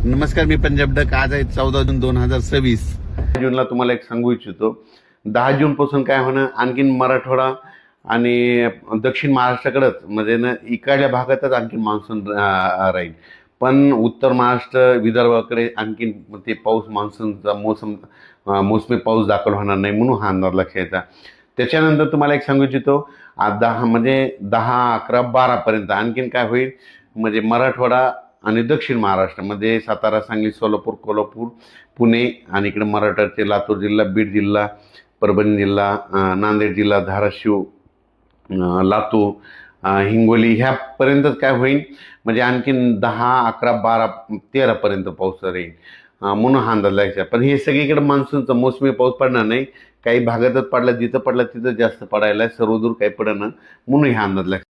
नमस्कार, मी पंजाब डक. आज आहे 14 जून 2026. जूनला तुम्हाला एक सांगू इच्छितो. 10 जून पासून काय होणं, आणखीन मराठवाडा आणि दक्षिण महाराष्ट्राकडेच म्हणजे ना इकडल्या भागातच आणखीन मान्सून राहील. पण उत्तर महाराष्ट्र विदर्भाकडे आणखीन ते पाऊस मान्सूनचा मोसमी पाऊस दाखल होणार नाही, म्हणून हा अंदाज लक्षात यायचा. त्याच्यानंतर तुम्हाला एक सांगू इच्छितो, 10 म्हणजे 10, 11, 12 पर्यंत आणखीन काय होईल म्हणजे मराठवाडा आणि दक्षिण महाराष्ट्रामध्ये सातारा, सांगली, सोलापूर, कोल्हापूर, पुणे आणि इकडे मराठवाड्याचे लातूर जिल्हा, बीड जिल्हा, परभणी जिल्हा, नांदेड जिल्हा, धाराशिव, लातूर, हिंगोली ह्यापर्यंतच काय होईल म्हणजे आणखीन 10, 11, 12, 13 पर्यंत पाऊस राहील, म्हणून हा अंदाज लागायचा. पण हे सगळीकडे मान्सूनचा मोसमी पाऊस पडणार नाही, काही भागातच पडला, जिथं पडला तिथं जास्त पडायला, सर्वदूर काही पडणार, म्हणून हा अंदाज लागायचा.